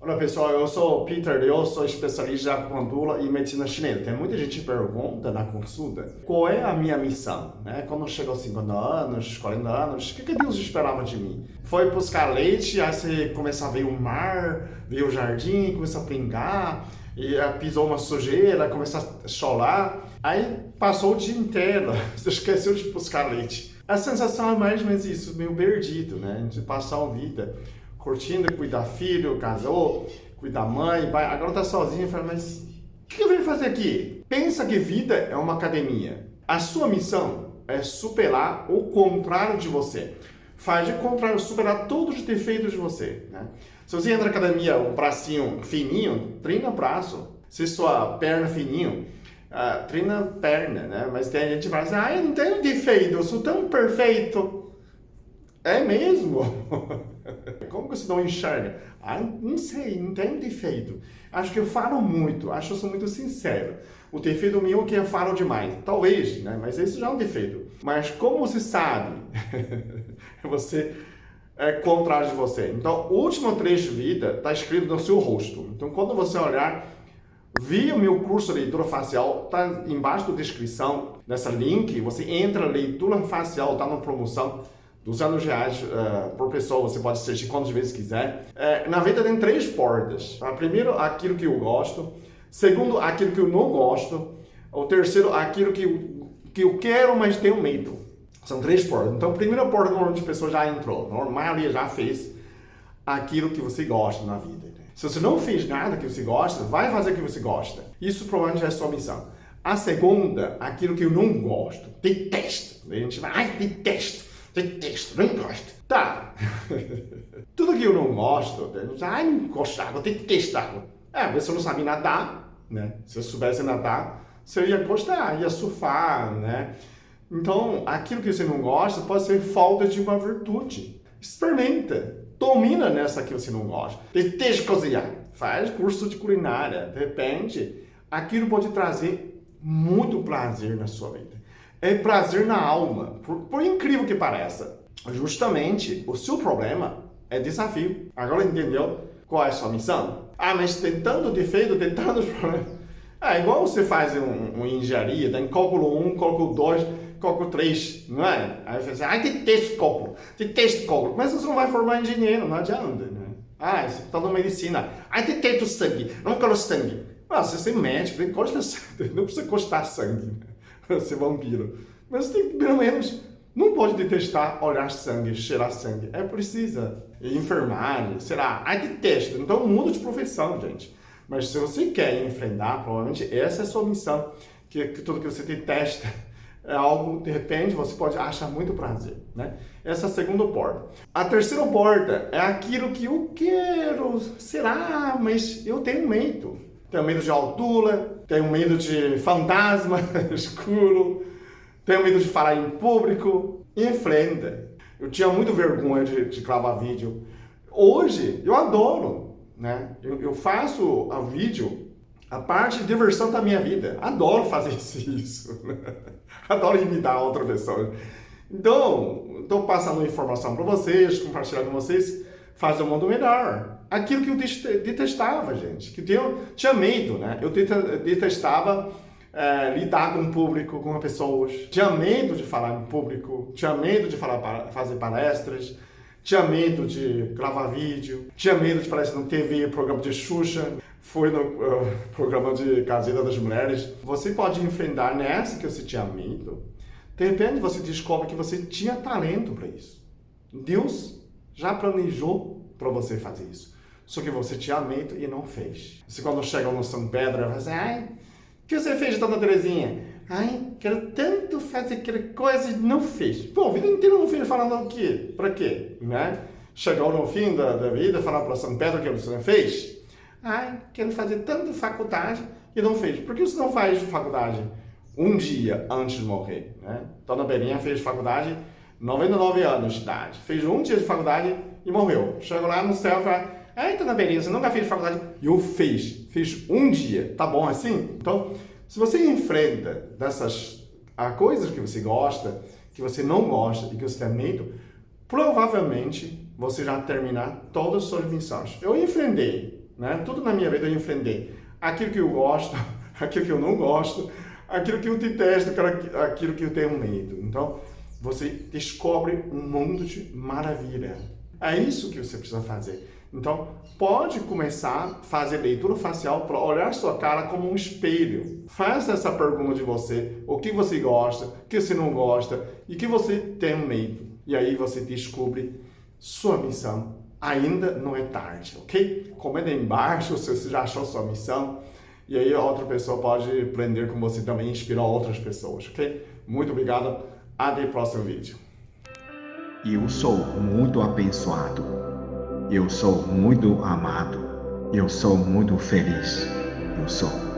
Olá pessoal, eu sou o Peter, eu sou especialista em acupuntura e medicina chinesa. Tem muita gente que pergunta na consulta qual é a minha missão, né? Quando eu chego aos 50 anos, 40 anos, o que Deus esperava de mim? Foi buscar leite, aí você começa a ver o mar, ver o jardim, começa a pingar, e pisou uma sujeira, começa a chorar, aí passou o dia inteiro, você esqueceu de buscar leite. A sensação é mais ou menos isso, meio perdido, né? De passar a vida curtindo, cuidar filho, casou, cuidar mãe, vai, agora tá sozinho, fala, mas o que eu venho fazer aqui? Pensa que vida é uma academia. A sua missão é superar o contrário de você. Faz de contrário, superar todos os defeitos de você, né? Se você entra na academia, um bracinho fininho, treina braço. Se sua perna fininho, treina perna, né? Mas tem gente que fala assim, eu não tenho defeito, eu sou tão perfeito. É mesmo? Como que você não enxerga? Não sei, não tem defeito. Acho que eu falo muito, acho que eu sou muito sincero. O defeito meu é que eu falo demais. Talvez, né? Mas isso já é um defeito. Mas como você sabe, você é contrário de você. Então, o último trecho de vida está escrito no seu rosto. Então, quando você olhar, via o meu curso de leitura facial, está embaixo da descrição, nessa link, você entra, leitura facial, está na promoção. R$200 por pessoa, você pode assistir quantas vezes quiser. Na vida tem 3 portas. Primeiro, aquilo que eu gosto. Segundo, aquilo que eu não gosto. O terceiro, aquilo que eu quero, mas tenho medo. São 3 portas. Então, a primeira porta, normalmente a pessoa já entrou. A maioria já fez aquilo que você gosta na vida. Se você não fez nada que você gosta, vai fazer o que você gosta. Isso provavelmente é a sua missão. A segunda, aquilo que eu não gosto. Detesto. A gente vai, detesto. Detesto, não gosto. Tá. Tudo que eu não gosto, não gostava, eu detestava. Mas você não sabe nadar, né? Se eu soubesse nadar, você ia gostar, ia surfar, né? Então, aquilo que você não gosta pode ser falta de uma virtude. Experimenta. Domina nessa que você não gosta. Deteste cozinhar. Faz curso de culinária. De repente, aquilo pode trazer muito prazer na sua vida. É prazer na alma, por incrível que pareça. Justamente, o seu problema é desafio. Agora entendeu qual é a sua missão? Mas tem tanto defeito, tem tantos problemas. Igual você faz uma engenharia, tem cálculo 1, cálculo 2, cálculo 3, não é? Aí você diz, detesto cálculo. Mas você não vai formar engenheiro, não adianta, né? Você está na medicina, detesto sangue, não quero sangue. Você é médico, não precisa gostar sangue, né? Ser vampiro. Mas você tem que, pelo menos, não pode detestar olhar sangue, cheirar sangue. Precisa. Enfermagem, será? Detesto. Então muda de profissão, gente. Mas se você quer enfrentar, provavelmente essa é a sua missão. Que tudo que você detesta é algo, de repente, você pode achar muito prazer, né? Essa é a segunda porta. A terceira porta é aquilo que eu quero, será? Mas eu tenho medo. Tenho medo de altura, tenho medo de fantasma escuro, tenho medo de falar em público. Enfrenta. Eu tinha muito vergonha de gravar vídeo. Hoje, eu adoro, né? Eu faço o vídeo, a parte de diversão da minha vida. Adoro fazer isso. Adoro imitar outra pessoa. Então, estou passando informação para vocês, compartilhando com vocês, fazer o mundo melhor. Aquilo que eu detestava, gente, que eu tinha medo, né? Eu detestava lidar com o público, com as pessoas. Tinha medo de falar em público, tinha medo de fazer palestras, tinha medo de gravar vídeo, tinha medo de aparecer no TV, programa de Xuxa, foi no programa de Caseta das Mulheres. Você pode enfrentar nessa que você tinha medo. De repente você descobre que você tinha talento para isso. Deus já planejou para você fazer isso. Só que você tinha medo e não fez. Você quando chega no São Pedro, vai dizer, o que você fez, dona Terezinha? Quero tanto fazer aquela coisa e não fez. Pô, a vida inteira não fez falando o quê? Pra quê? Né? Chegou no fim da vida, falar para São Pedro que você não fez? Quero fazer tanto faculdade e não fez. Por que você não faz faculdade um dia antes de morrer? Né? Dona Belinha fez faculdade 99 anos de idade. Fez um dia de faculdade e morreu. Chegou lá no céu e falou, dona Belinha, você nunca fez faculdade? E eu fiz um dia. Tá bom assim? Então, se você enfrenta dessas coisas que você gosta, que você não gosta e que você tem medo, provavelmente você já terminar todas as suas missões. Eu enfrentei né? Tudo na minha vida eu enfrentei. Aquilo que eu gosto, aquilo que eu não gosto, aquilo que eu detesto, aquilo que eu tenho medo. Então, você descobre um mundo de maravilha. É isso que você precisa fazer. Então, pode começar a fazer leitura facial para olhar sua cara como um espelho. Faça essa pergunta de você, o que você gosta, o que você não gosta e o que você tem medo. E aí você descobre sua missão. Ainda não é tarde, ok? Comenta aí embaixo se você já achou sua missão. E aí outra pessoa pode aprender com você também e inspirar outras pessoas, ok? Muito obrigado. Até o próximo vídeo. Eu sou muito abençoado. Eu sou muito amado. Eu sou muito feliz. Eu sou.